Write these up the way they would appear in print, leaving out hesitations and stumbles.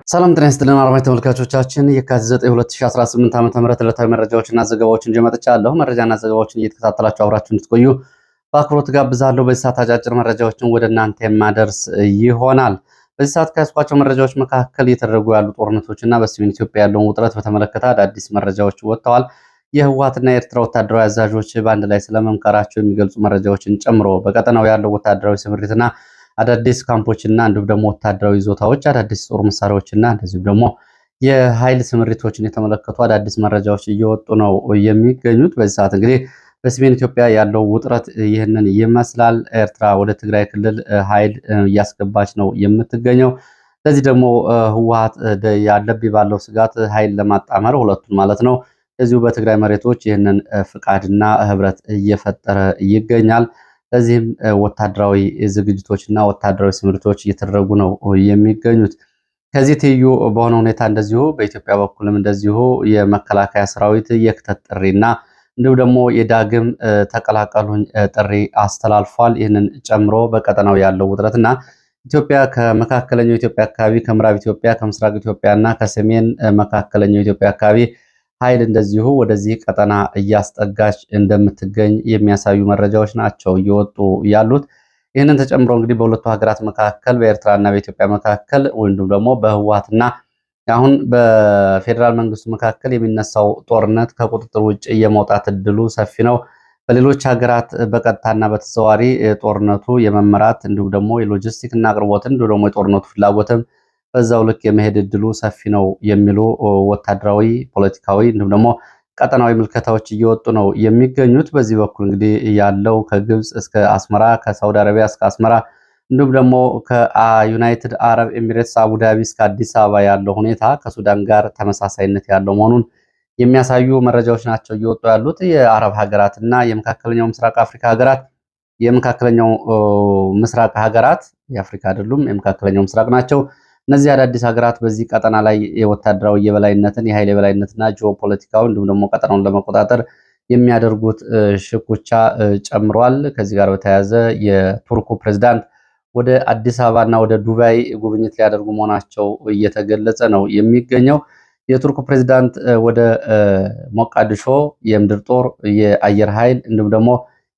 ሰላም ጤና ይስጥልን አድማጭ ተመልካቾቻችን የካቲት 9 2018 ዓ.ም ዕለታዊ መረጃዎችና ዘገባዎችን ይዤ መጥቻለሁ። መረጃና ዘገባዎችን እየተከታተላችሁ አብራችሁ እንድትቆዩ በአክብሮት ጋብዛለሁ። በዚህ ሰዓት አጫጭር መረጃዎችን ወደ እናንተ የማደርስ ይሆናል። በዚህ ሰዓት ከያዝኳቸው መረጃዎች መካከል እየተደረጉ ያሉ ጦርነቶችና በሰሜን ኢትዮጵያ ያለውን ውጥረት በተመለከተ አዳዲስ መረጃዎች ወጥተዋል። የህወሓትና የኤርትራ ወታደራዊ አዛዦች በአንድ ላይ ስለመምከራቸው የሚገልጹ መረጃዎችን ጨምሮ በቀጠናው ያለው ወታደራዊ ስምሪትና አዳዲስ ካምፖችና እንዲሁም ደግሞ ወታደራዊ ይዞታዎች፣ አዳዲስ ጦር መሳሪያዎችና እንደዚሁም ደግሞ የኃይል ስምሪቶችን የተመለከቱ አዳዲስ መረጃዎች እየወጡ ነው የሚገኙት። በዚህ ሰዓት እንግዲህ በሰሜን ኢትዮጵያ ያለው ውጥረት ይህንን ይመስላል። ኤርትራ ወደ ትግራይ ክልል ኃይል እያስገባች ነው የምትገኘው። ለዚህ ደግሞ ህወሓት ያለብኝ ባለው ስጋት ኃይል ለማጣመር ሁለቱን ማለት ነው እዚሁ በትግራይ መሬቶች ይህንን ፍቃድና ህብረት እየፈጠረ ይገኛል። ለዚህም ወታደራዊ ዝግጅቶችና ወታደራዊ ስምሪቶች እየተደረጉ ነው የሚገኙት። ከዚህ ትይዩ በሆነ ሁኔታ እንደዚሁ በኢትዮጵያ በኩልም እንደዚሁ የመከላከያ ሰራዊት የክተት ጥሪና እንዲሁም ደግሞ የዳግም ተቀላቀሉኝ ጥሪ አስተላልፏል። ይህንን ጨምሮ በቀጠናው ያለው ውጥረትና ኢትዮጵያ ከመካከለኛው ኢትዮጵያ አካባቢ፣ ከምዕራብ ኢትዮጵያ፣ ከምስራቅ ኢትዮጵያ እና ከሰሜን መካከለኛው ኢትዮጵያ አካባቢ ኃይል እንደዚሁ ወደዚህ ቀጠና እያስጠጋች እንደምትገኝ የሚያሳዩ መረጃዎች ናቸው እየወጡ ያሉት። ይህንን ተጨምሮ እንግዲህ በሁለቱ ሀገራት መካከል በኤርትራና በኢትዮጵያ መካከል ወይም ደግሞ በህወሓትና አሁን በፌዴራል መንግስቱ መካከል የሚነሳው ጦርነት ከቁጥጥር ውጭ የመውጣት እድሉ ሰፊ ነው። በሌሎች ሀገራት በቀጥታና በተዘዋዋሪ ጦርነቱ የመመራት እንዲሁም ደግሞ የሎጂስቲክ እና አቅርቦትን እንዲሁም ደግሞ የጦርነቱ ፍላጎትም በዛው ልክ የመሄድ እድሉ ሰፊ ነው የሚሉ ወታደራዊ፣ ፖለቲካዊ እንዲሁም ደግሞ ቀጠናዊ ምልከታዎች እየወጡ ነው የሚገኙት። በዚህ በኩል እንግዲህ ያለው ከግብፅ እስከ አስመራ፣ ከሳውዲ አረቢያ እስከ አስመራ እንዲሁም ደግሞ ከዩናይትድ አረብ ኤሚሬትስ አቡዳቢ እስከ አዲስ አበባ ያለው ሁኔታ ከሱዳን ጋር ተመሳሳይነት ያለው መሆኑን የሚያሳዩ መረጃዎች ናቸው እየወጡ ያሉት። የአረብ ሀገራት እና የመካከለኛው ምስራቅ አፍሪካ ሀገራት የመካከለኛው ምስራቅ ሀገራት የአፍሪካ አይደሉም፣ የመካከለኛው ምስራቅ ናቸው። እነዚህ አዳዲስ ሀገራት በዚህ ቀጠና ላይ የወታደራዊ የበላይነትን የኃይል የበላይነትና ጂኦፖለቲካው እንዲሁም ደግሞ ቀጠናውን ለመቆጣጠር የሚያደርጉት ሽኩቻ ጨምሯል። ከዚህ ጋር በተያያዘ የቱርኩ ፕሬዝዳንት ወደ አዲስ አበባና ወደ ዱባይ ጉብኝት ሊያደርጉ መሆናቸው እየተገለጸ ነው የሚገኘው። የቱርኩ ፕሬዝዳንት ወደ ሞቃዲሾ የምድር ጦር፣ የአየር ኃይል እንዲሁም ደግሞ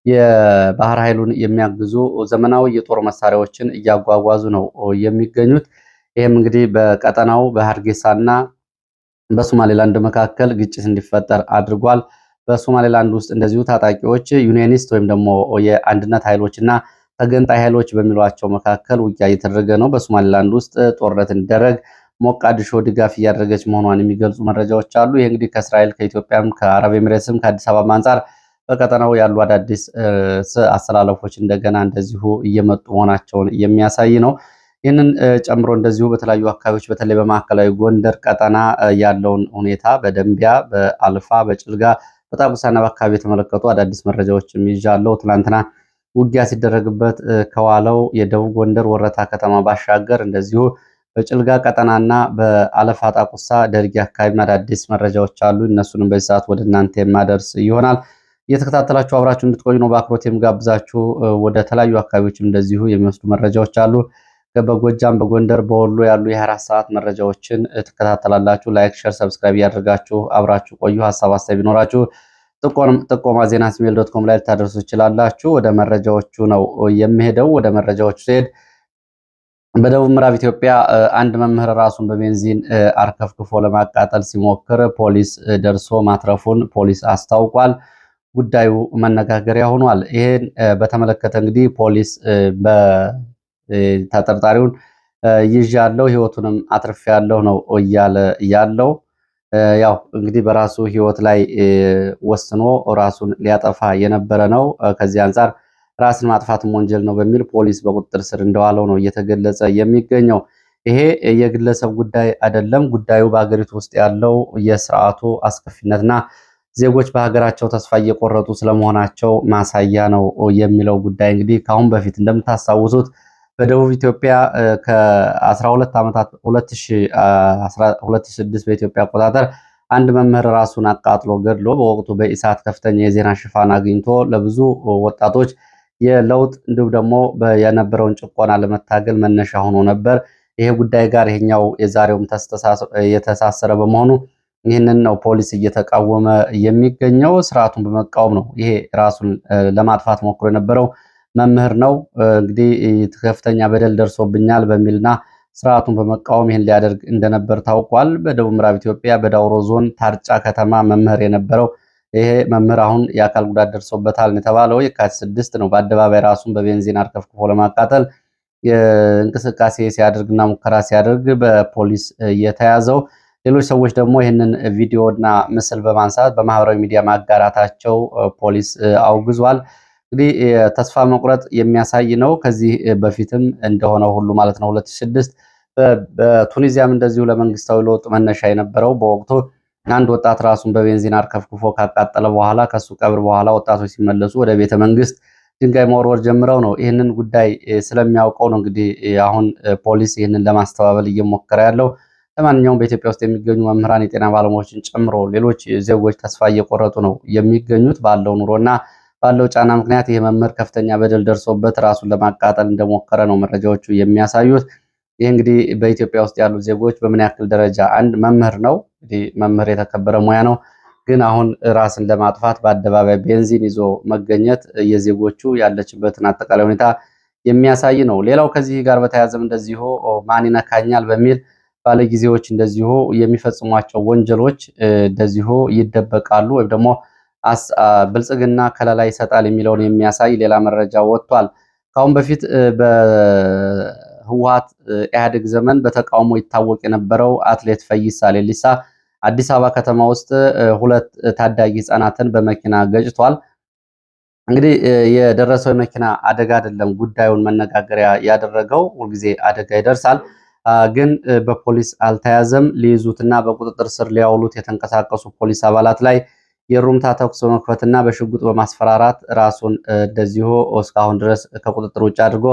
የባህር ኃይሉን የሚያግዙ ዘመናዊ የጦር መሳሪያዎችን እያጓጓዙ ነው የሚገኙት። ይህም እንግዲህ በቀጠናው በሀርጌሳና በሶማሌላንድ መካከል ግጭት እንዲፈጠር አድርጓል። በሶማሌላንድ ውስጥ እንደዚሁ ታጣቂዎች ዩኒየኒስት ወይም ደግሞ የአንድነት ኃይሎችና ተገንጣይ ኃይሎች በሚሏቸው መካከል ውጊያ እየተደረገ ነው። በሶማሌላንድ ውስጥ ጦርነት እንዲደረግ ሞቃዲሾ ድጋፍ እያደረገች መሆኗን የሚገልጹ መረጃዎች አሉ። ይህ እንግዲህ ከእስራኤል ከኢትዮጵያም ከአረብ ኤሚሬትስም ከአዲስ አበባ አንጻር በቀጠናው ያሉ አዳዲስ አሰላለፎች እንደገና እንደዚሁ እየመጡ መሆናቸውን የሚያሳይ ነው። ይህንን ጨምሮ እንደዚሁ በተለያዩ አካባቢዎች በተለይ በማዕከላዊ ጎንደር ቀጠና ያለውን ሁኔታ በደንቢያ፣ በአልፋ፣ በጭልጋ፣ በጣቁሳና በአካባቢ የተመለከቱ አዳዲስ መረጃዎችም ይዣለሁ። ትናንትና ውጊያ ሲደረግበት ከዋለው የደቡብ ጎንደር ወረታ ከተማ ባሻገር እንደዚሁ በጭልጋ ቀጠናና በአለፋ ጣቁሳ ደርጊ አካባቢ አዳዲስ መረጃዎች አሉ። እነሱንም በዚህ ሰዓት ወደ እናንተ የማደርስ ይሆናል። እየተከታተላችሁ አብራችሁ እንድትቆዩ ነው በአክብሮት የምጋብዛችሁ። ወደ ተለያዩ አካባቢዎችም እንደዚሁ የሚወስዱ መረጃዎች አሉ። በጎጃም፣ በጎንደር፣ በወሎ ያሉ የ24 ሰዓት መረጃዎችን ትከታተላላችሁ። ላይክ፣ ሼር፣ ሰብስክራይብ እያደረጋችሁ አብራችሁ ቆዩ። ሀሳብ አስተያየት ቢኖራችሁ ጥቆማ ዜና@gmail.com ላይ ልታደርሱ ትችላላችሁ። ወደ መረጃዎቹ ነው የሚሄደው። ወደ መረጃዎቹ ሲሄድ በደቡብ ምዕራብ ኢትዮጵያ አንድ መምህር ራሱን በቤንዚን አርከፍክፎ ለማቃጠል ሲሞክር ፖሊስ ደርሶ ማትረፉን ፖሊስ አስታውቋል። ጉዳዩ መነጋገሪያ ሆኗል። ይሄን በተመለከተ እንግዲህ ፖሊስ ተጠርጣሪውን ይዣለሁ ህይወቱንም አትርፌያለሁ ነው እያለ ያለው። ያው እንግዲህ በራሱ ህይወት ላይ ወስኖ ራሱን ሊያጠፋ የነበረ ነው። ከዚህ አንጻር ራስን ማጥፋትም ወንጀል ነው በሚል ፖሊስ በቁጥጥር ስር እንደዋለው ነው እየተገለጸ የሚገኘው። ይሄ የግለሰብ ጉዳይ አይደለም። ጉዳዩ በሀገሪቱ ውስጥ ያለው የስርዓቱ አስከፊነትና ዜጎች በሀገራቸው ተስፋ እየቆረጡ ስለመሆናቸው ማሳያ ነው የሚለው ጉዳይ እንግዲህ ከአሁን በፊት እንደምታስታውሱት በደቡብ ኢትዮጵያ ከ12 ዓመታት 2006 በኢትዮጵያ አቆጣጠር አንድ መምህር ራሱን አቃጥሎ ገድሎ በወቅቱ በኢሳት ከፍተኛ የዜና ሽፋን አግኝቶ ለብዙ ወጣቶች የለውጥ እንዲሁም ደግሞ የነበረውን ጭቆና ለመታገል መነሻ ሆኖ ነበር። ይሄ ጉዳይ ጋር ይሄኛው የዛሬውም የተሳሰረ በመሆኑ ይህንን ነው ፖሊስ እየተቃወመ የሚገኘው። ስርዓቱን በመቃወም ነው። ይሄ ራሱን ለማጥፋት ሞክሮ የነበረው መምህር ነው እንግዲህ ከፍተኛ በደል ደርሶብኛል በሚልና ስርዓቱን በመቃወም ይህን ሊያደርግ እንደነበር ታውቋል። በደቡብ ምዕራብ ኢትዮጵያ በዳውሮ ዞን ታርጫ ከተማ መምህር የነበረው ይሄ መምህር አሁን የአካል ጉዳት ደርሶበታል የተባለው የካቲት 6 ነው። በአደባባይ ራሱን በቤንዚን አርከፍክፎ ለማቃጠል እንቅስቃሴ ሲያደርግና ሙከራ ሲያደርግ በፖሊስ የተያዘው። ሌሎች ሰዎች ደግሞ ይህንን ቪዲዮና ምስል በማንሳት በማህበራዊ ሚዲያ ማጋራታቸው ፖሊስ አውግዟል። እንግዲህ ተስፋ መቁረጥ የሚያሳይ ነው። ከዚህ በፊትም እንደሆነው ሁሉ ማለት ነው 2006 በቱኒዚያም እንደዚሁ ለመንግስታዊ ለውጥ መነሻ የነበረው በወቅቱ አንድ ወጣት ራሱን በቤንዚን አርከፍክፎ ካቃጠለ በኋላ ከሱ ቀብር በኋላ ወጣቶች ሲመለሱ ወደ ቤተ መንግስት ድንጋይ መወርወር ጀምረው ነው። ይህንን ጉዳይ ስለሚያውቀው ነው እንግዲህ አሁን ፖሊስ ይህንን ለማስተባበል እየሞከረ ያለው። ለማንኛውም በኢትዮጵያ ውስጥ የሚገኙ መምህራን፣ የጤና ባለሙያዎችን ጨምሮ ሌሎች ዜጎች ተስፋ እየቆረጡ ነው የሚገኙት ባለው ኑሮና ባለው ጫና ምክንያት ይህ መምህር ከፍተኛ በደል ደርሶበት ራሱን ለማቃጠል እንደሞከረ ነው መረጃዎቹ የሚያሳዩት። ይህ እንግዲህ በኢትዮጵያ ውስጥ ያሉ ዜጎች በምን ያክል ደረጃ አንድ መምህር ነው እንግዲህ መምህር የተከበረ ሙያ ነው፣ ግን አሁን ራስን ለማጥፋት በአደባባይ ቤንዚን ይዞ መገኘት የዜጎቹ ያለችበትን አጠቃላይ ሁኔታ የሚያሳይ ነው። ሌላው ከዚህ ጋር በተያያዘም እንደዚሁ ማን ይነካኛል በሚል ባለጊዜዎች እንደዚሁ የሚፈጽሟቸው ወንጀሎች እንደዚሁ ይደበቃሉ ወይም ደግሞ ብልጽግና ከለላ ይሰጣል የሚለውን የሚያሳይ ሌላ መረጃ ወጥቷል። ከአሁን በፊት በህወሓት ኢህአዴግ ዘመን በተቃውሞ ይታወቅ የነበረው አትሌት ፈይሳ ሌሊሳ አዲስ አበባ ከተማ ውስጥ 2 ታዳጊ ህፃናትን በመኪና ገጭቷል። እንግዲህ የደረሰው የመኪና አደጋ አይደለም ጉዳዩን መነጋገሪያ ያደረገው። ሁልጊዜ አደጋ ይደርሳል፣ ግን በፖሊስ አልተያዘም። ሊይዙትና በቁጥጥር ስር ሊያውሉት የተንቀሳቀሱ ፖሊስ አባላት ላይ የሩምታ ተኩስ በመክፈትና በሽጉጥ በማስፈራራት ራሱን እንደዚሁ እስካሁን ድረስ ከቁጥጥር ውጭ አድርጎ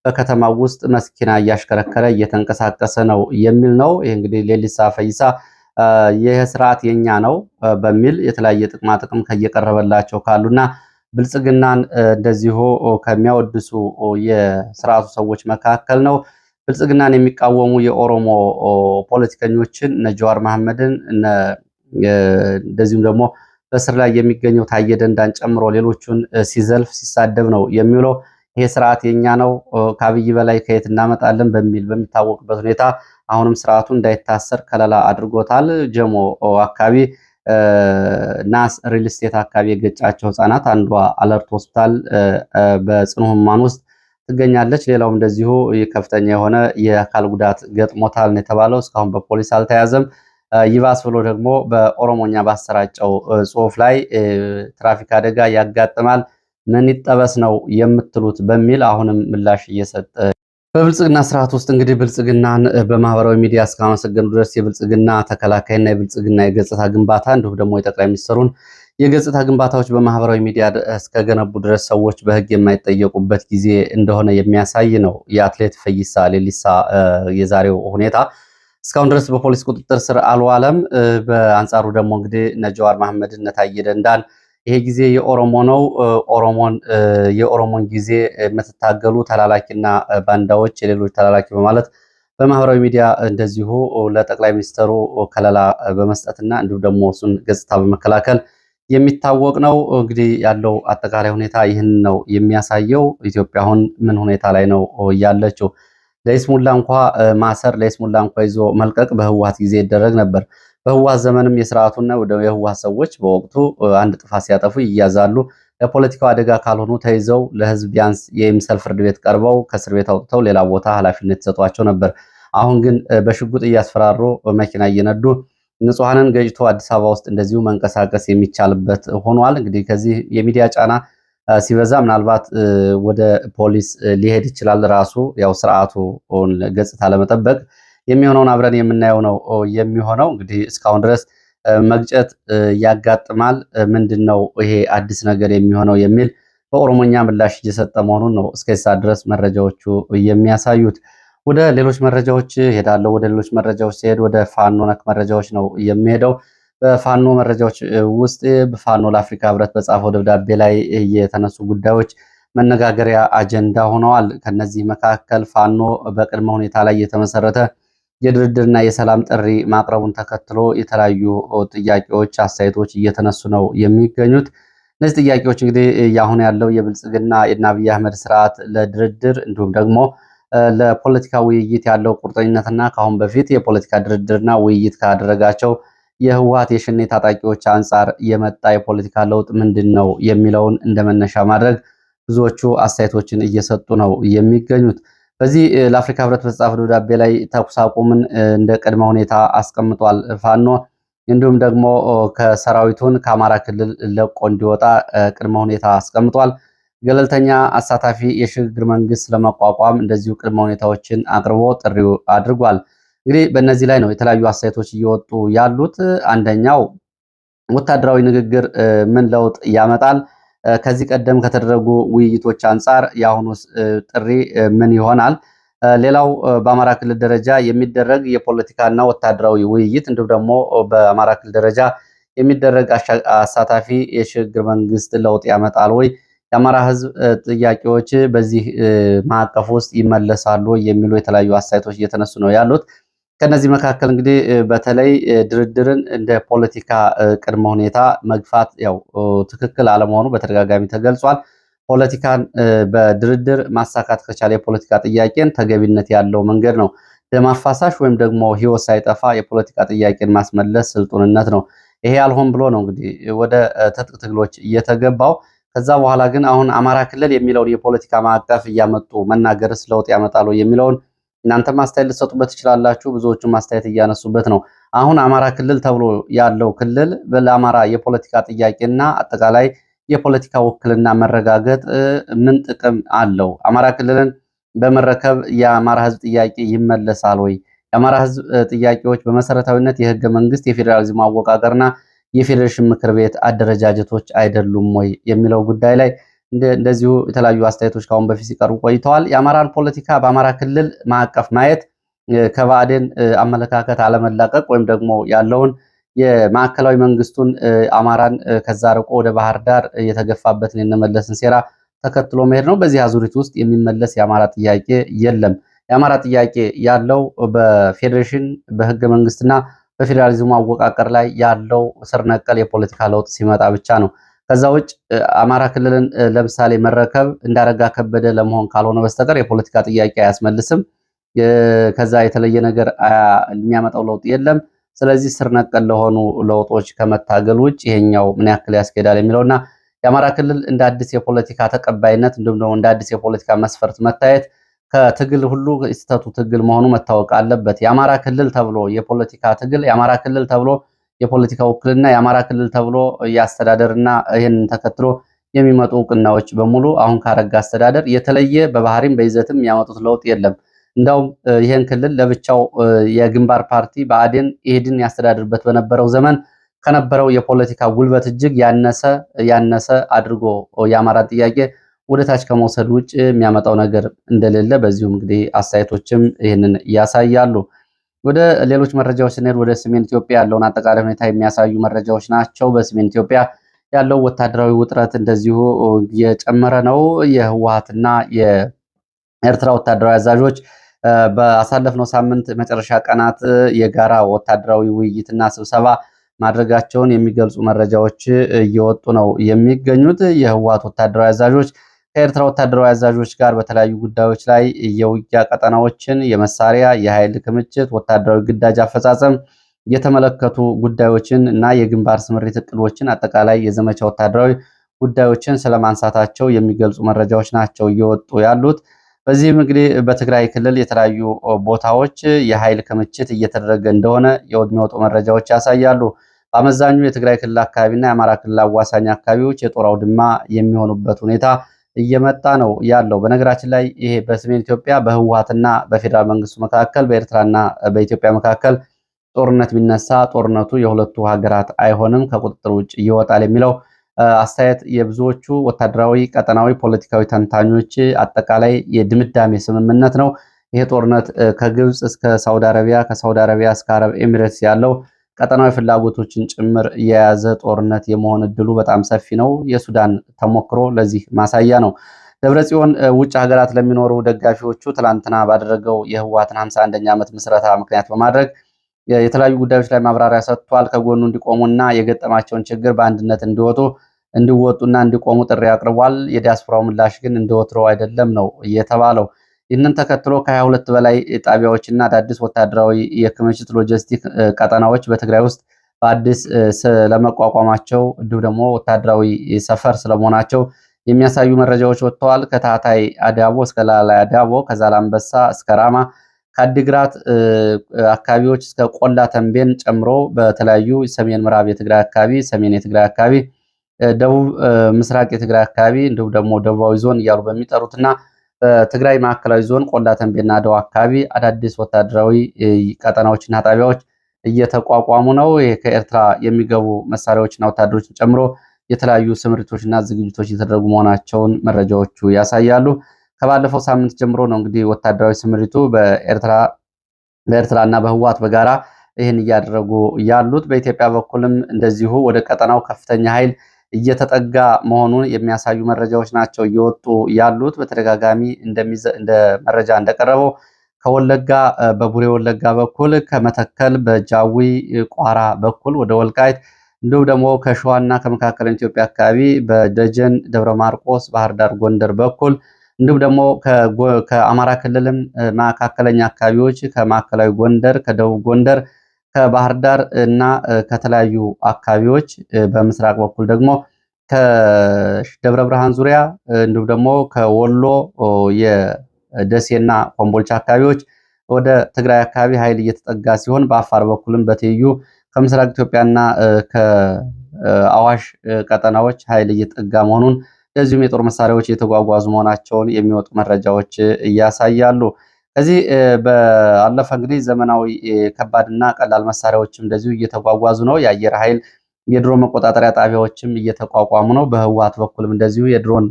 በከተማው ውስጥ መኪና እያሽከረከረ እየተንቀሳቀሰ ነው የሚል ነው። ይህ እንግዲህ ሌሊሳ ፈይሳ ይህ ስርዓት የኛ ነው በሚል የተለያየ ጥቅማ ጥቅም እየቀረበላቸው ካሉና ብልጽግናን እንደዚሁ ከሚያወድሱ የስርዓቱ ሰዎች መካከል ነው። ብልጽግናን የሚቃወሙ የኦሮሞ ፖለቲከኞችን እነ ጀዋር መሐመድን እንደዚሁም ደግሞ በስር ላይ የሚገኘው ታየ ደንዳን ጨምሮ ሌሎቹን ሲዘልፍ ሲሳደብ ነው የሚውለው። ይሄ ስርዓት የኛ ነው ከአብይ በላይ ከየት እናመጣለን በሚል በሚታወቅበት ሁኔታ አሁንም ስርዓቱ እንዳይታሰር ከለላ አድርጎታል። ጀሞ አካባቢ ናስ ሪል ስቴት አካባቢ የገጫቸው ህጻናት አንዷ አለርት ሆስፒታል በጽኑ ህሙማን ውስጥ ትገኛለች። ሌላውም እንደዚሁ ከፍተኛ የሆነ የአካል ጉዳት ገጥሞታል ነው የተባለው። እስካሁን በፖሊስ አልተያዘም። ይባስ ብሎ ደግሞ በኦሮሞኛ ባሰራጨው ጽሁፍ ላይ ትራፊክ አደጋ ያጋጥማል ምን ይጠበስ ነው የምትሉት በሚል አሁንም ምላሽ እየሰጠ በብልጽግና ስርዓት ውስጥ እንግዲህ ብልጽግናን በማህበራዊ ሚዲያ እስካመሰገኑ ድረስ የብልጽግና ተከላካይና የብልጽግና የገጽታ ግንባታ እንዲሁም ደግሞ የጠቅላይ ሚኒስትሩን የገጽታ ግንባታዎች በማህበራዊ ሚዲያ እስከገነቡ ድረስ ሰዎች በህግ የማይጠየቁበት ጊዜ እንደሆነ የሚያሳይ ነው የአትሌት ፈይሳ ሌሊሳ የዛሬው ሁኔታ። እስካሁን ድረስ በፖሊስ ቁጥጥር ስር አልዋለም። በአንጻሩ ደግሞ እንግዲህ እነ ጀዋር መሐመድ እነ ታየ ደንዳን ይሄ ጊዜ የኦሮሞ ነው፣ የኦሮሞን ጊዜ የምትታገሉ ተላላኪና ባንዳዎች የሌሎች ተላላኪ በማለት በማህበራዊ ሚዲያ እንደዚሁ ለጠቅላይ ሚኒስትሩ ከለላ በመስጠትና እንዲሁም ደግሞ እሱን ገጽታ በመከላከል የሚታወቅ ነው። እንግዲህ ያለው አጠቃላይ ሁኔታ ይህን ነው የሚያሳየው። ኢትዮጵያ አሁን ምን ሁኔታ ላይ ነው ያለችው? ለይስሙላ እንኳ ማሰር፣ ለይስሙላ እንኳ ይዞ መልቀቅ በህወሓት ጊዜ ይደረግ ነበር። በህወሓት ዘመንም የስርዓቱና የህወሓት ሰዎች በወቅቱ አንድ ጥፋት ሲያጠፉ ይያዛሉ። ለፖለቲካው አደጋ ካልሆኑ ተይዘው ለህዝብ ቢያንስ የይምሰል ፍርድ ቤት ቀርበው ከእስር ቤት አውጥተው ሌላ ቦታ ኃላፊነት ይሰጧቸው ነበር። አሁን ግን በሽጉጥ እያስፈራሩ መኪና እየነዱ ንጹሐንን ገጭቶ አዲስ አበባ ውስጥ እንደዚሁ መንቀሳቀስ የሚቻልበት ሆኗል። እንግዲህ ከዚህ የሚዲያ ጫና ሲበዛ ምናልባት ወደ ፖሊስ ሊሄድ ይችላል። ራሱ ያው ስርዓቱ ገጽታ ለመጠበቅ የሚሆነውን አብረን የምናየው ነው የሚሆነው። እንግዲህ እስካሁን ድረስ መግጨት ያጋጥማል፣ ምንድነው ይሄ አዲስ ነገር የሚሆነው የሚል በኦሮሞኛ ምላሽ እየሰጠ መሆኑን ነው እስከ ሰዓት ድረስ መረጃዎቹ የሚያሳዩት። ወደ ሌሎች መረጃዎች ሄዳለሁ። ወደ ሌሎች መረጃዎች ሲሄድ ወደ ፋኖ ነክ መረጃዎች ነው የሚሄደው። በፋኖ መረጃዎች ውስጥ በፋኖ ለአፍሪካ ህብረት በጻፈው ደብዳቤ ላይ የተነሱ ጉዳዮች መነጋገሪያ አጀንዳ ሆነዋል። ከነዚህ መካከል ፋኖ በቅድመ ሁኔታ ላይ የተመሰረተ የድርድርና የሰላም ጥሪ ማቅረቡን ተከትሎ የተለያዩ ጥያቄዎች፣ አስተያየቶች እየተነሱ ነው የሚገኙት። እነዚህ ጥያቄዎች እንግዲህ አሁን ያለው የብልጽግና የአብይ አህመድ ስርዓት ለድርድር እንዲሁም ደግሞ ለፖለቲካ ውይይት ያለው ቁርጠኝነትና ከአሁን በፊት የፖለቲካ ድርድርና ውይይት ካደረጋቸው የህወሓት የሸኔ ታጣቂዎች አንጻር የመጣ የፖለቲካ ለውጥ ምንድን ነው የሚለውን እንደመነሻ ማድረግ ብዙዎቹ አስተያየቶችን እየሰጡ ነው የሚገኙት። በዚህ ለአፍሪካ ህብረት በተጻፈ ደብዳቤ ላይ ተኩስ አቁምን እንደ ቅድመ ሁኔታ አስቀምጧል ፋኖ። እንዲሁም ደግሞ ከሰራዊቱን ከአማራ ክልል ለቆ እንዲወጣ ቅድመ ሁኔታ አስቀምጧል። ገለልተኛ አሳታፊ የሽግግር መንግስት ለመቋቋም እንደዚሁ ቅድመ ሁኔታዎችን አቅርቦ ጥሪው አድርጓል። እንግዲህ በእነዚህ ላይ ነው የተለያዩ አስተያየቶች እየወጡ ያሉት። አንደኛው ወታደራዊ ንግግር ምን ለውጥ ያመጣል? ከዚህ ቀደም ከተደረጉ ውይይቶች አንጻር የአሁኑ ጥሪ ምን ይሆናል? ሌላው በአማራ ክልል ደረጃ የሚደረግ የፖለቲካና ወታደራዊ ውይይት እንዲሁም ደግሞ በአማራ ክልል ደረጃ የሚደረግ አሳታፊ የሽግግር መንግስት ለውጥ ያመጣል ወይ? የአማራ ህዝብ ጥያቄዎች በዚህ ማዕቀፍ ውስጥ ይመለሳሉ የሚሉ የተለያዩ አስተያየቶች እየተነሱ ነው ያሉት። ከነዚህ መካከል እንግዲህ በተለይ ድርድርን እንደ ፖለቲካ ቅድመ ሁኔታ መግፋት ያው ትክክል አለመሆኑ በተደጋጋሚ ተገልጿል። ፖለቲካን በድርድር ማሳካት ከቻለ የፖለቲካ ጥያቄን ተገቢነት ያለው መንገድ ነው። ደም አፋሳሽ ወይም ደግሞ ህይወት ሳይጠፋ የፖለቲካ ጥያቄን ማስመለስ ስልጡንነት ነው። ይሄ ያልሆን ብሎ ነው እንግዲህ ወደ ትጥቅ ትግሎች እየተገባው። ከዛ በኋላ ግን አሁን አማራ ክልል የሚለውን የፖለቲካ ማዕቀፍ እያመጡ መናገርስ ለውጥ ያመጣሉ የሚለውን እናንተም አስተያየት ልትሰጡበት ትችላላችሁ። ብዙዎቹም አስተያየት እያነሱበት ነው። አሁን አማራ ክልል ተብሎ ያለው ክልል ለአማራ የፖለቲካ ጥያቄና አጠቃላይ የፖለቲካ ውክልና መረጋገጥ ምን ጥቅም አለው? አማራ ክልልን በመረከብ የአማራ ህዝብ ጥያቄ ይመለሳል ወይ? የአማራ ህዝብ ጥያቄዎች በመሰረታዊነት የህገ መንግስት፣ የፌዴራሊዝም አወቃቀርና የፌዴሬሽን ምክር ቤት አደረጃጀቶች አይደሉም ወይ የሚለው ጉዳይ ላይ እንደዚሁ የተለያዩ አስተያየቶች ከአሁን በፊት ሲቀርቡ ቆይተዋል። የአማራን ፖለቲካ በአማራ ክልል ማዕቀፍ ማየት ከባዕድን አመለካከት አለመላቀቅ ወይም ደግሞ ያለውን የማዕከላዊ መንግስቱን አማራን ከዛ ርቆ ወደ ባህር ዳር የተገፋበትን የነመለስን ሴራ ተከትሎ መሄድ ነው። በዚህ አዙሪት ውስጥ የሚመለስ የአማራ ጥያቄ የለም። የአማራ ጥያቄ ያለው በፌዴሬሽን በህገ መንግስትና በፌዴራሊዝሙ አወቃቀር ላይ ያለው ስር ነቀል የፖለቲካ ለውጥ ሲመጣ ብቻ ነው። ከዛ ውጭ አማራ ክልልን ለምሳሌ መረከብ እንዳረጋ ከበደ ለመሆን ካልሆነ በስተቀር የፖለቲካ ጥያቄ አያስመልስም። ከዛ የተለየ ነገር የሚያመጣው ለውጥ የለም። ስለዚህ ስር ነቀል ለሆኑ ለውጦች ከመታገል ውጭ ይሄኛው ምን ያክል ያስኬዳል የሚለውና የአማራ ክልል እንደ አዲስ የፖለቲካ ተቀባይነት እንዲሁም ደግሞ እንደ አዲስ የፖለቲካ መስፈርት መታየት ከትግል ሁሉ የስተቱ ትግል መሆኑ መታወቅ አለበት። የአማራ ክልል ተብሎ የፖለቲካ ትግል፣ የአማራ ክልል ተብሎ የፖለቲካ ውክልና፣ የአማራ ክልል ተብሎ የአስተዳደርና ይህንን ተከትሎ የሚመጡ እውቅናዎች በሙሉ አሁን ካረጋ አስተዳደር የተለየ በባህሪም በይዘትም የሚያመጡት ለውጥ የለም። እንዳውም ይህን ክልል ለብቻው የግንባር ፓርቲ ብአዴን ኢህድን ያስተዳድርበት በነበረው ዘመን ከነበረው የፖለቲካ ጉልበት እጅግ ያነሰ አድርጎ የአማራን ጥያቄ ወደታች ከመውሰድ ውጭ የሚያመጣው ነገር እንደሌለ በዚሁም እንግዲህ አስተያየቶችም ይህንን ያሳያሉ። ወደ ሌሎች መረጃዎች ስንሄድ ወደ ሰሜን ኢትዮጵያ ያለውን አጠቃላይ ሁኔታ የሚያሳዩ መረጃዎች ናቸው። በሰሜን ኢትዮጵያ ያለው ወታደራዊ ውጥረት እንደዚሁ እየጨመረ ነው። የህወሓትና የኤርትራ ወታደራዊ አዛዦች በአሳለፍነው ሳምንት መጨረሻ ቀናት የጋራ ወታደራዊ ውይይትና ስብሰባ ማድረጋቸውን የሚገልጹ መረጃዎች እየወጡ ነው የሚገኙት። የህወሓት ወታደራዊ አዛዦች ከኤርትራ ወታደራዊ አዛዦች ጋር በተለያዩ ጉዳዮች ላይ የውጊያ ቀጠናዎችን፣ የመሳሪያ የኃይል ክምችት፣ ወታደራዊ ግዳጅ አፈጻጸም የተመለከቱ ጉዳዮችን እና የግንባር ስምሪት እቅዶችን አጠቃላይ የዘመቻ ወታደራዊ ጉዳዮችን ስለማንሳታቸው የሚገልጹ መረጃዎች ናቸው እየወጡ ያሉት። በዚህም እንግዲህ በትግራይ ክልል የተለያዩ ቦታዎች የኃይል ክምችት እየተደረገ እንደሆነ የሚወጡ መረጃዎች ያሳያሉ። በአመዛኙ የትግራይ ክልል አካባቢና የአማራ ክልል አዋሳኝ አካባቢዎች የጦር አውድማ የሚሆኑበት ሁኔታ እየመጣ ነው ያለው። በነገራችን ላይ ይሄ በሰሜን ኢትዮጵያ በህወሓትና በፌዴራል መንግስቱ መካከል በኤርትራና በኢትዮጵያ መካከል ጦርነት ቢነሳ ጦርነቱ የሁለቱ ሀገራት አይሆንም፣ ከቁጥጥር ውጭ ይወጣል የሚለው አስተያየት የብዙዎቹ ወታደራዊ፣ ቀጠናዊ፣ ፖለቲካዊ ተንታኞች አጠቃላይ የድምዳሜ ስምምነት ነው። ይሄ ጦርነት ከግብፅ እስከ ሳውዲ አረቢያ፣ ከሳውዲ አረቢያ እስከ አረብ ኤሚሬትስ ያለው ቀጠናዊ ፍላጎቶችን ጭምር የያዘ ጦርነት የመሆን እድሉ በጣም ሰፊ ነው። የሱዳን ተሞክሮ ለዚህ ማሳያ ነው። ደብረጽዮን ውጭ ሀገራት ለሚኖሩ ደጋፊዎቹ ትላንትና ባደረገው የህወሓትን 51ኛ ዓመት ምስረታ ምክንያት በማድረግ የተለያዩ ጉዳዮች ላይ ማብራሪያ ሰጥቷል። ከጎኑ እንዲቆሙና የገጠማቸውን ችግር በአንድነት እንዲወጡና እንዲቆሙ ጥሪ አቅርቧል። የዲያስፖራው ምላሽ ግን እንደወትሮው አይደለም ነው የተባለው። ይህንን ተከትሎ ከ22 በላይ ጣቢያዎችና አዳዲስ ወታደራዊ የክምችት ሎጂስቲክ ቀጠናዎች በትግራይ ውስጥ በአዲስ ስለመቋቋማቸው እንዲሁም ደግሞ ወታደራዊ ሰፈር ስለመሆናቸው የሚያሳዩ መረጃዎች ወጥተዋል። ከታህታይ አዳቦ እስከ ላላይ አዳቦ፣ ከዛላምበሳ እስከ ራማ፣ ከአዲግራት አካባቢዎች እስከ ቆላ ተንቤን ጨምሮ በተለያዩ ሰሜን ምዕራብ የትግራይ አካባቢ፣ ሰሜን የትግራይ አካባቢ፣ ደቡብ ምስራቅ የትግራይ አካባቢ እንዲሁም ደግሞ ደቡባዊ ዞን እያሉ በሚጠሩትና በትግራይ ማዕከላዊ ዞን ቆላ ተንቤንና ደቡብ አካባቢ አዳዲስ ወታደራዊ ቀጠናዎችና ጣቢያዎች እየተቋቋሙ ነው። ይሄ ከኤርትራ የሚገቡ መሳሪያዎችና ወታደሮችን ጨምሮ የተለያዩ ስምሪቶችና ዝግጅቶች እየተደረጉ መሆናቸውን መረጃዎቹ ያሳያሉ። ከባለፈው ሳምንት ጀምሮ ነው እንግዲህ ወታደራዊ ስምሪቱ በኤርትራና በህወሓት በጋራ ይህን እያደረጉ ያሉት። በኢትዮጵያ በኩልም እንደዚሁ ወደ ቀጠናው ከፍተኛ ኃይል እየተጠጋ መሆኑን የሚያሳዩ መረጃዎች ናቸው እየወጡ ያሉት። በተደጋጋሚ እንደ መረጃ እንደቀረበው ከወለጋ በቡሬ ወለጋ በኩል ከመተከል በጃዊ ቋራ በኩል ወደ ወልቃይት እንዲሁም ደግሞ ከሸዋና ከመካከለኛ ኢትዮጵያ አካባቢ በደጀን ደብረ ማርቆስ፣ ባህር ዳር፣ ጎንደር በኩል እንዲሁም ደግሞ ከአማራ ክልልም መካከለኛ አካባቢዎች ከማዕከላዊ ጎንደር፣ ከደቡብ ጎንደር፣ ከባህር ዳር እና ከተለያዩ አካባቢዎች በምስራቅ በኩል ደግሞ ከደብረ ብርሃን ዙሪያ እንዲሁም ደግሞ ከወሎ የደሴና ኮምቦልቻ አካባቢዎች ወደ ትግራይ አካባቢ ኃይል እየተጠጋ ሲሆን በአፋር በኩልም በትይዩ ከምስራቅ ኢትዮጵያና ከአዋሽ ቀጠናዎች ኃይል እየተጠጋ መሆኑን እንደዚሁም የጦር መሳሪያዎች እየተጓጓዙ መሆናቸውን የሚወጡ መረጃዎች እያሳያሉ። ከዚህ በአለፈ እንግዲህ ዘመናዊ ከባድና ቀላል መሳሪያዎችም እንደዚሁ እየተጓጓዙ ነው። የአየር ኃይል የድሮን መቆጣጠሪያ ጣቢያዎችም እየተቋቋሙ ነው። በህወሓት በኩልም እንደዚሁ የድሮን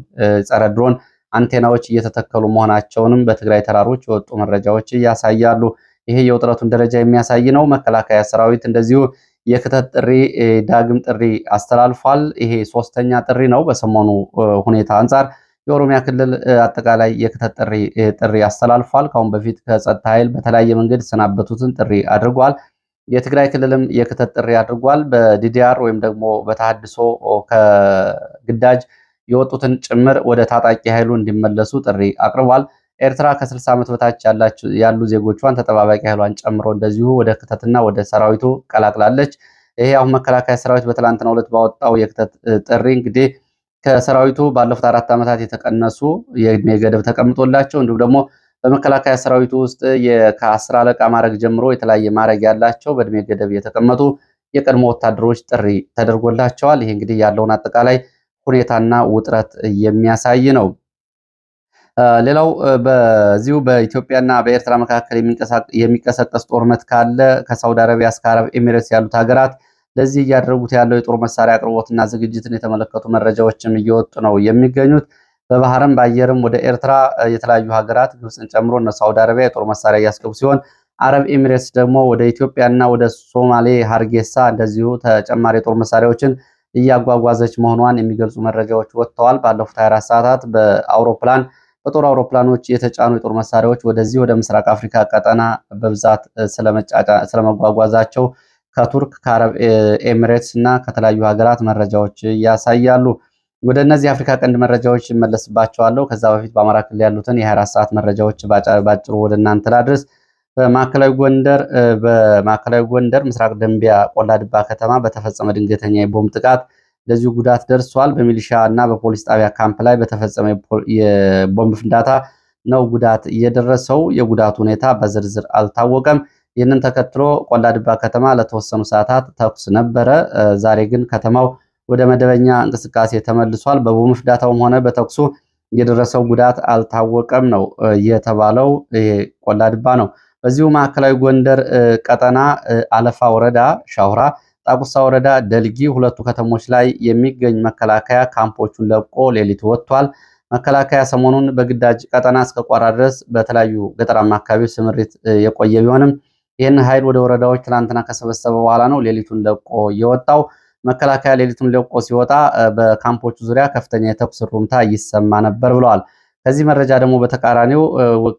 ጸረ ድሮን አንቴናዎች እየተተከሉ መሆናቸውንም በትግራይ ተራሮች የወጡ መረጃዎች ያሳያሉ። ይሄ የውጥረቱን ደረጃ የሚያሳይ ነው። መከላከያ ሰራዊት እንደዚሁ የክተት ጥሪ ዳግም ጥሪ አስተላልፏል። ይሄ ሶስተኛ ጥሪ ነው። በሰሞኑ ሁኔታ አንጻር የኦሮሚያ ክልል አጠቃላይ የክተት ጥሪ አስተላልፏል። ከአሁን በፊት ከጸጥታ ኃይል በተለያየ መንገድ የተሰናበቱትን ጥሪ አድርጓል። የትግራይ ክልልም የክተት ጥሪ አድርጓል። በዲዲአር ወይም ደግሞ በተሃድሶ ከግዳጅ የወጡትን ጭምር ወደ ታጣቂ ኃይሉ እንዲመለሱ ጥሪ አቅርቧል። ኤርትራ ከ60 ዓመት በታች ያሉ ዜጎቿን ተጠባባቂ ኃይሏን ጨምሮ እንደዚሁ ወደ ክተትና ወደ ሰራዊቱ ቀላቅላለች። ይሄ አሁን መከላከያ ሰራዊት በትላንትናው ዕለት ባወጣው የክተት ጥሪ እንግዲህ ከሰራዊቱ ባለፉት 4 ዓመታት የተቀነሱ የእድሜ ገደብ ተቀምጦላቸው እንዲሁም ደግሞ በመከላከያ ሰራዊቱ ውስጥ ከ10 አለቃ ማዕረግ ጀምሮ የተለያየ ማዕረግ ያላቸው በእድሜ ገደብ የተቀመጡ የቀድሞ ወታደሮች ጥሪ ተደርጎላቸዋል። ይሄ እንግዲህ ያለውን አጠቃላይ ሁኔታና ውጥረት የሚያሳይ ነው። ሌላው በዚሁ በኢትዮጵያና በኤርትራ መካከል የሚቀሰቀስ ጦርነት ካለ ከሳውዲ አረቢያ እስከ አረብ ኤሚሬትስ ያሉት ሀገራት ለዚህ እያደረጉት ያለው የጦር መሳሪያ አቅርቦትና ዝግጅትን የተመለከቱ መረጃዎችም እየወጡ ነው የሚገኙት። በባህርም በአየርም ወደ ኤርትራ የተለያዩ ሀገራት ግብፅን ጨምሮ እነ ሳውዲ አረቢያ የጦር መሳሪያ እያስገቡ ሲሆን አረብ ኤሚሬትስ ደግሞ ወደ ኢትዮጵያና ወደ ሶማሌ ሀርጌሳ እንደዚሁ ተጨማሪ የጦር መሳሪያዎችን እያጓጓዘች መሆኗን የሚገልጹ መረጃዎች ወጥተዋል። ባለፉት 24 ሰዓታት በጦር አውሮፕላኖች የተጫኑ የጦር መሳሪያዎች ወደዚህ ወደ ምስራቅ አፍሪካ ቀጠና በብዛት ስለመጓጓዛቸው ከቱርክ ከአረብ ኤሚሬትስ እና ከተለያዩ ሀገራት መረጃዎች ያሳያሉ። ወደ እነዚህ የአፍሪካ ቀንድ መረጃዎች እመለስባቸዋለሁ። ከዛ በፊት በአማራ ክልል ያሉትን የ24 ሰዓት መረጃዎች ባጭሩ ወደ እናንተ ላድርስ። በማዕከላዊ ጎንደር ምስራቅ ደንቢያ ቆላ ድባ ከተማ በተፈጸመ ድንገተኛ የቦምብ ጥቃት እንደዚሁ ጉዳት ደርሷል። በሚሊሻ እና በፖሊስ ጣቢያ ካምፕ ላይ በተፈጸመ የቦምብ ፍንዳታ ነው ጉዳት የደረሰው። የጉዳቱ ሁኔታ በዝርዝር አልታወቀም። ይህንን ተከትሎ ቆላ ድባ ከተማ ለተወሰኑ ሰዓታት ተኩስ ነበረ። ዛሬ ግን ከተማው ወደ መደበኛ እንቅስቃሴ ተመልሷል። በቦምብ ፍንዳታውም ሆነ በተኩሱ የደረሰው ጉዳት አልታወቀም ነው የተባለው። ቆላ ድባ ነው። በዚሁ ማዕከላዊ ጎንደር ቀጠና አለፋ ወረዳ ሻውራ፣ ጣቁሳ ወረዳ ደልጊ ሁለቱ ከተሞች ላይ የሚገኝ መከላከያ ካምፖቹን ለቆ ሌሊት ወጥቷል። መከላከያ ሰሞኑን በግዳጅ ቀጠና እስከ ቋራ ድረስ በተለያዩ ገጠራማ አካባቢዎች ስምሪት የቆየ ቢሆንም ይህን ኃይል ወደ ወረዳዎች ትላንትና ከሰበሰበ በኋላ ነው ሌሊቱን ለቆ የወጣው። መከላከያ ሌሊቱን ለቆ ሲወጣ በካምፖቹ ዙሪያ ከፍተኛ የተኩስ ሩምታ ይሰማ ነበር ብለዋል። ከዚህ መረጃ ደግሞ በተቃራኒው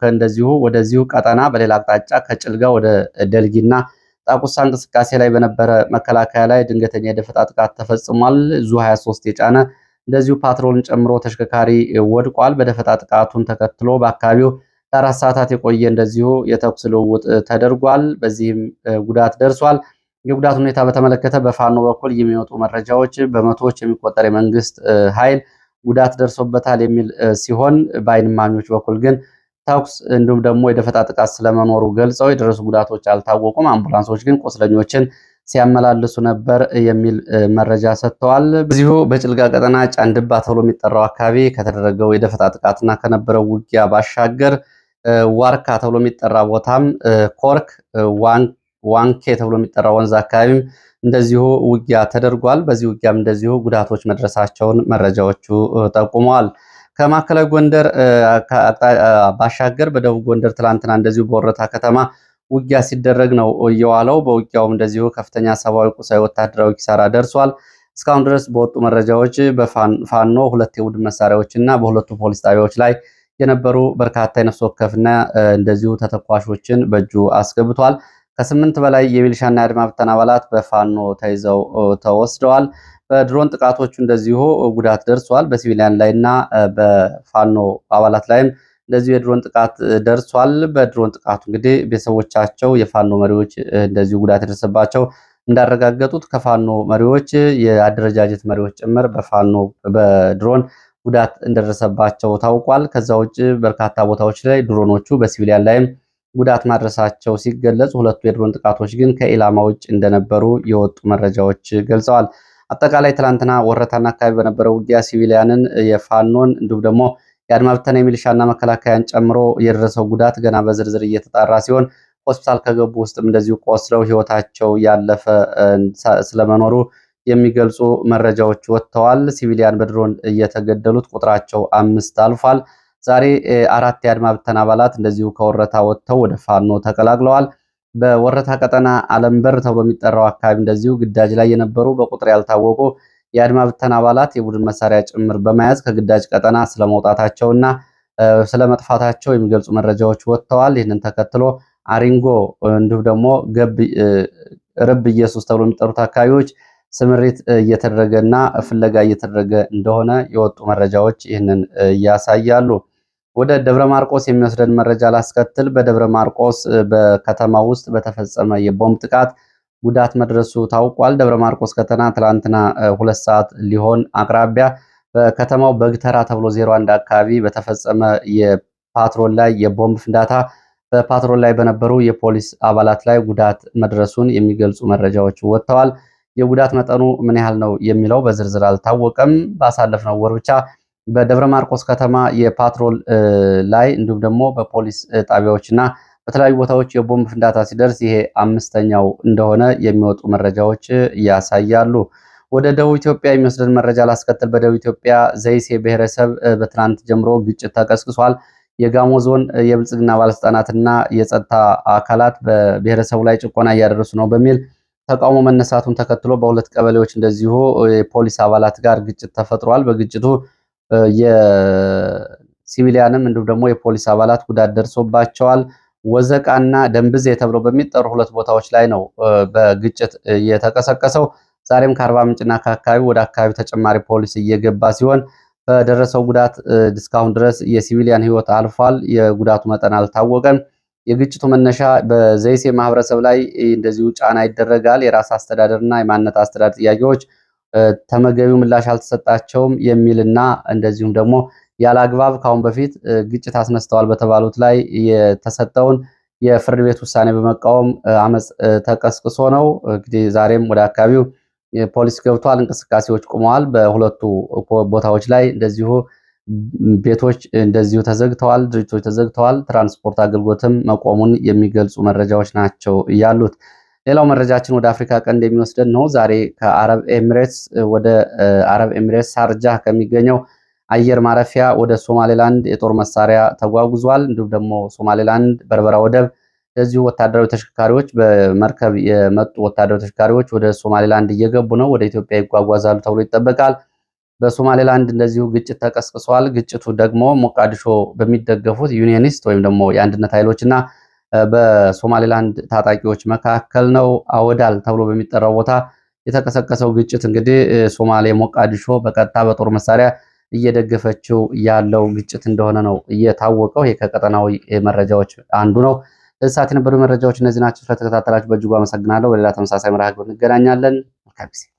እንደዚሁ ወደዚሁ ቀጠና በሌላ አቅጣጫ ከጭልጋ ወደ ደልጊና ጣቁሳ እንቅስቃሴ ላይ በነበረ መከላከያ ላይ ድንገተኛ የደፈጣ ጥቃት ተፈጽሟል። ዙ 23 የጫነ እንደዚሁ ፓትሮልን ጨምሮ ተሽከርካሪ ወድቋል። በደፈጣ ጥቃቱን ተከትሎ በአካባቢው ለ4 ሰዓታት የቆየ እንደዚሁ የተኩስ ልውውጥ ተደርጓል። በዚህም ጉዳት ደርሷል። የጉዳት ሁኔታ በተመለከተ በፋኖ በኩል የሚወጡ መረጃዎች በመቶዎች የሚቆጠር የመንግስት ኃይል ጉዳት ደርሶበታል የሚል ሲሆን በዓይን እማኞች በኩል ግን ተኩስ እንዲሁም ደግሞ የደፈጣ ጥቃት ስለመኖሩ ገልጸው የደረሱ ጉዳቶች አልታወቁም። አምቡላንሶች ግን ቁስለኞችን ሲያመላልሱ ነበር የሚል መረጃ ሰጥተዋል። በዚሁ በጭልጋ ቀጠና ጫንድባ ተብሎ የሚጠራው አካባቢ ከተደረገው የደፈጣ ጥቃትና ከነበረው ውጊያ ባሻገር ዋርካ ተብሎ የሚጠራ ቦታም ኮርክ ዋንኬ ተብሎ የሚጠራ ወንዝ አካባቢም እንደዚሁ ውጊያ ተደርጓል። በዚህ ውጊያም እንደዚሁ ጉዳቶች መድረሳቸውን መረጃዎቹ ጠቁመዋል። ከማዕከላዊ ጎንደር ባሻገር በደቡብ ጎንደር ትላንትና እንደዚሁ በወረታ ከተማ ውጊያ ሲደረግ ነው እየዋለው። በውጊያውም እንደዚሁ ከፍተኛ ሰብአዊ፣ ቁሳዊ፣ ወታደራዊ ኪሳራ ደርሷል። እስካሁን ድረስ በወጡ መረጃዎች በፋኖ 2 የቡድን መሳሪያዎች እና በሁለቱ ፖሊስ ጣቢያዎች ላይ የነበሩ በርካታ የነፍስ ወከፍና እንደዚሁ ተተኳሾችን በእጁ አስገብቷል። ከ8 በላይ የሚሊሻና የአድማ ብተና አባላት በፋኖ ተይዘው ተወስደዋል። በድሮን ጥቃቶቹ እንደዚሁ ጉዳት ደርሷል። በሲቪሊያን ላይና በፋኖ አባላት ላይም እንደዚሁ የድሮን ጥቃት ደርሷል። በድሮን ጥቃቱ እንግዲህ ቤተሰቦቻቸው የፋኖ መሪዎች እንደዚሁ ጉዳት የደረሰባቸው እንዳረጋገጡት ከፋኖ መሪዎች የአደረጃጀት መሪዎች ጭምር በፋኖ በድሮን ጉዳት እንደደረሰባቸው ታውቋል። ከዛ ውጭ በርካታ ቦታዎች ላይ ድሮኖቹ በሲቪሊያን ላይም ጉዳት ማድረሳቸው ሲገለጽ፣ ሁለቱ የድሮን ጥቃቶች ግን ከኢላማ ውጭ እንደነበሩ የወጡ መረጃዎች ገልጸዋል። አጠቃላይ ትላንትና ወረታና አካባቢ በነበረው ውጊያ ሲቪሊያንን የፋኖን እንዲሁም ደግሞ የአድማ ብተና የሚሊሻና መከላከያን ጨምሮ የደረሰው ጉዳት ገና በዝርዝር እየተጣራ ሲሆን ሆስፒታል ከገቡ ውስጥም እንደዚሁ ቆስለው ሕይወታቸው ያለፈ ስለመኖሩ የሚገልጹ መረጃዎች ወጥተዋል። ሲቪሊያን በድሮን እየተገደሉት ቁጥራቸው 5 አልፏል። ዛሬ 4 የአድማ ብተና አባላት እንደዚሁ ከወረታ ወጥተው ወደ ፋኖ ተቀላቅለዋል። በወረታ ቀጠና አለምበር ተብሎ የሚጠራው አካባቢ እንደዚሁ ግዳጅ ላይ የነበሩ በቁጥር ያልታወቁ የአድማ ብተና አባላት የቡድን መሳሪያ ጭምር በመያዝ ከግዳጅ ቀጠና ስለመውጣታቸውና ስለመጥፋታቸው የሚገልጹ መረጃዎች ወጥተዋል። ይህንን ተከትሎ አሪንጎ እንዲሁም ደግሞ ርብ ኢየሱስ ተብሎ የሚጠሩት አካባቢዎች ስምሪት እየተደረገና ፍለጋ እየተደረገ እንደሆነ የወጡ መረጃዎች ይህንን ያሳያሉ። ወደ ደብረ ማርቆስ የሚወስደን መረጃ ላስከትል። በደብረ ማርቆስ በከተማ ውስጥ በተፈጸመ የቦምብ ጥቃት ጉዳት መድረሱ ታውቋል። ደብረ ማርቆስ ከተማ ትላንትና 2 ሰዓት ሊሆን አቅራቢያ በከተማው በግተራ ተብሎ 01 አካባቢ በተፈጸመ የፓትሮል ላይ የቦምብ ፍንዳታ በፓትሮል ላይ በነበሩ የፖሊስ አባላት ላይ ጉዳት መድረሱን የሚገልጹ መረጃዎች ወጥተዋል። የጉዳት መጠኑ ምን ያህል ነው የሚለው በዝርዝር አልታወቀም። ባሳለፍነው ወር ብቻ በደብረ ማርቆስ ከተማ የፓትሮል ላይ እንዲሁም ደግሞ በፖሊስ ጣቢያዎችና በተለያዩ ቦታዎች የቦምብ ፍንዳታ ሲደርስ ይሄ 5ኛው እንደሆነ የሚወጡ መረጃዎች ያሳያሉ። ወደ ደቡብ ኢትዮጵያ የሚወስደን መረጃ ላስከትል። በደቡብ ኢትዮጵያ ዘይሴ ብሔረሰብ በትናንት ጀምሮ ግጭት ተቀስቅሷል። የጋሞ ዞን የብልጽግና ባለስልጣናትና የጸጥታ አካላት በብሔረሰቡ ላይ ጭቆና እያደረሱ ነው በሚል ተቃውሞ መነሳቱን ተከትሎ በ2 ቀበሌዎች እንደዚሁ የፖሊስ አባላት ጋር ግጭት ተፈጥሯል። በግጭቱ የሲቪሊያንም እንዲሁም ደግሞ የፖሊስ አባላት ጉዳት ደርሶባቸዋል። ወዘቃና ደንብዜ ተብለው በሚጠሩ 2 ቦታዎች ላይ ነው በግጭት የተቀሰቀሰው። ዛሬም ከአርባ ምንጭና ከአካባቢ ወደ አካባቢ ተጨማሪ ፖሊስ እየገባ ሲሆን በደረሰው ጉዳት እስካሁን ድረስ የሲቪሊያን ሕይወት አልፏል። የጉዳቱ መጠን አልታወቀም። የግጭቱ መነሻ በዘይሴ ማህበረሰብ ላይ እንደዚሁ ጫና ይደረጋል፣ የራስ አስተዳደርና የማንነት አስተዳደር ጥያቄዎች ተመገቢው ምላሽ አልተሰጣቸውም የሚልና እንደዚሁም ደግሞ ያለ አግባብ ካሁን በፊት ግጭት አስነስተዋል በተባሉት ላይ የተሰጠውን የፍርድ ቤት ውሳኔ በመቃወም አመፅ ተቀስቅሶ ነው። እንግዲህ ዛሬም ወደ አካባቢው ፖሊስ ገብቷል። እንቅስቃሴዎች ቆመዋል። በሁለቱ ቦታዎች ላይ እንደዚሁ ቤቶች እንደዚሁ ተዘግተዋል፣ ድርጅቶች ተዘግተዋል። ትራንስፖርት አገልግሎትም መቆሙን የሚገልጹ መረጃዎች ናቸው ያሉት። ሌላው መረጃችን ወደ አፍሪካ ቀንድ የሚወስደን ነው። ዛሬ ከአረብ ኤሚሬትስ ወደ አረብ ኤሚሬትስ ሳርጃ ከሚገኘው አየር ማረፊያ ወደ ሶማሌላንድ የጦር መሳሪያ ተጓጉዟል። እንዲሁም ደግሞ ሶማሌላንድ በርበራ ወደብ እንደዚሁ ወታደራዊ ተሽከርካሪዎች በመርከብ የመጡ ወታደራዊ ተሽከርካሪዎች ወደ ሶማሌላንድ እየገቡ ነው። ወደ ኢትዮጵያ ይጓጓዛሉ ተብሎ ይጠበቃል። በሶማሌላንድ እንደዚሁ ግጭት ተቀስቅሷል። ግጭቱ ደግሞ ሞቃዲሾ በሚደገፉት ዩኒየኒስት ወይም ደግሞ የአንድነት ኃይሎችና በሶማሌላንድ ታጣቂዎች መካከል ነው። አወዳል ተብሎ በሚጠራው ቦታ የተቀሰቀሰው ግጭት እንግዲህ ሶማሌ ሞቃዲሾ በቀጥታ በጦር መሳሪያ እየደገፈችው ያለው ግጭት እንደሆነ ነው እየታወቀው። ይህ ከቀጠናዊ መረጃዎች አንዱ ነው። ለዚህ ሰዓት የነበሩ መረጃዎች እነዚህ ናቸው። ስለተከታተላችሁ በእጅጉ አመሰግናለሁ። በሌላ ተመሳሳይ መርሃ ግብር እንገናኛለን። መልካም ጊዜ